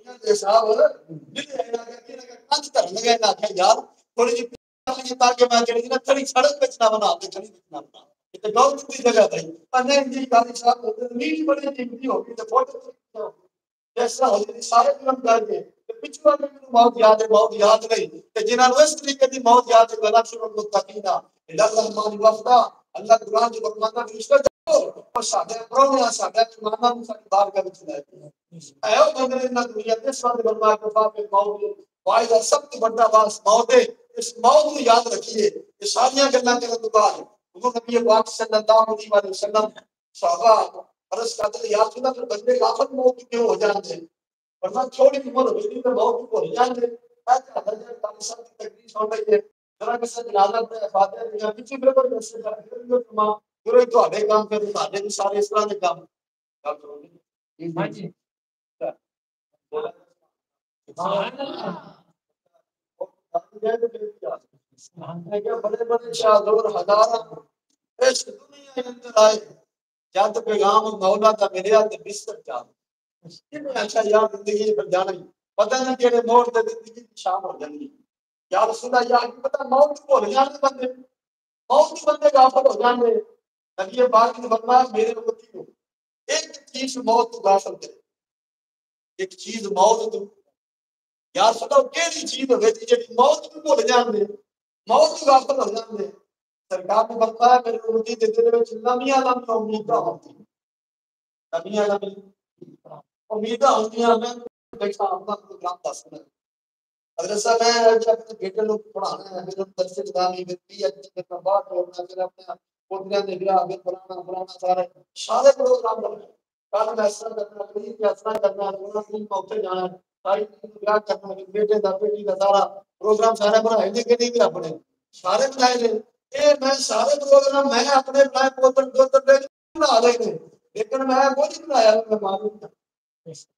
دنیا کے حساب ملے اینا کہ کانچ کر لگے نا کہ یار تھوڑی جی یہ تاکہ میں جڑی نا تھڑی سڑک پہ نہ بنا کے کھڑی بنا بنا تے گورنمنٹ دی جگہ تے انے جی قاضی صاحب نیٹ بڑی قیمتی ہوگی تے فوٹو جیسا ہوئی سارے کام کر کے پچھوا میں موت یاد نہیں تے جنہاں نو اس طریقے دی موت یاد ہے غلط شروع متقینا اللہ رحمان وفدا اللہ قرآن جو فرماتا ہے اس اور ساڈے پرونے ساڈے ایماناں نوں ساڈی بارگاہ وچ لے کے اے او بندے نہ دنیا تے سوال فرمایا کہ فاق موت واحد سب تو بڑا باس موت ہے اس موت کو یاد رکھیے یہ ساری گلاں کرن تو بعد حضور نبی پاک صلی اللہ علیہ وسلم صحابہ عرض کرتے یا رسول اللہ بندے غافل موت کیوں ہو جاتے ہیں ورنہ چھوڑی عمر ہو گئی تو موت کو ہو جاتے ہیں ایسا حضرت علی صاحب کی تقریر سن رہی ہے ذرا کسی جنازہ میں فاتحہ دیا پیچھے بالکل جیسے جو تواڈے کام کرے تواڈے بھی سارے اس طرح دے کام ہاں جی سبحان اللہ بڑے بڑے شاہدور ہزاراں اس دنیا کے اندر آئے جب پیغام مولا کا ملیا تے بستر چا کہ اچھا یار زندگی پر جانا ہی پتہ نہیں کہڑے موڑ تے زندگی شام ہو جانی یا رسول اللہ یا پتہ موت کو ہو جانے بندے موت بندے غافل ہو جانے نبی پاک نے فرمایا میرے امتی کو ایک چیز موت تو غافل کرے ایک چیز موت تو یا رسول اللہ کیڑی چیز ہوے جڑی موت کو بھول جاندے موت کو غافل ہو جاندے سرکار نے فرمایا میرے امتی دے دل وچ لمیاں لمیاں امیداں ہوندی لمیاں لمیاں امیداں ہوندیاں میں بیٹھا اپنا پروگرام دسنا حضرت صاحب میں اپنے بیٹے کو پڑھانا ہے میرے درس نظامی میں پی ایچ ڈی کا بعد ہونا پھر اپنے پوتریاں دے بیاہ میں پرانا سارے پروگرام کرنا کل میں ایسا کرنا پوری فیصلہ کرنا پورا دن پہنچے جانا ساری بیاہ کرنا بیٹے دا بیٹی دا سارا پروگرام سارے بنائے لے کے نہیں بھی اپنے سارے بنائے لے اے میں سارے پروگرام میں اپنے بنائے پوتر دوتر لے بنا لے لیکن میں وہ نہیں بنایا میں معلوم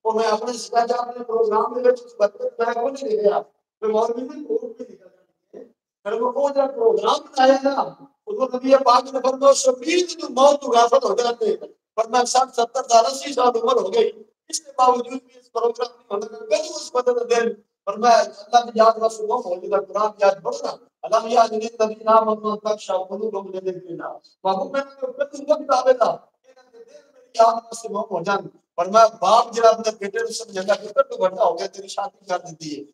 وہ میں اپنے سجا اپنے پروگرام میں بچے میں کو نہیں لے گیا میں مولوی بھی بہت بھی نکل جاتی ہے وہ جب پروگرام بنایا نا حضور نبی پاک نے فرمایا شبیر تو موت تو غافل ہو جاتے ورنہ 60 70 سال 80 سال عمر ہو گئی اس کے باوجود بھی اس پروگرام میں ہونے کا کبھی اس بدل دل فرمایا اللہ کی یاد رسول اللہ موجودہ قرآن یاد پڑھنا اللہ یا جن نبی نام اللہ تک شاہدوں کو لے دینا وہ میں نے کبھی وقت آوے گا یاد سے وہ ہو جان فرمایا باپ جڑا اپنے بیٹے کو سمجھا کہ تو بڑا ہو گیا تیری شادی کر دیتی ہے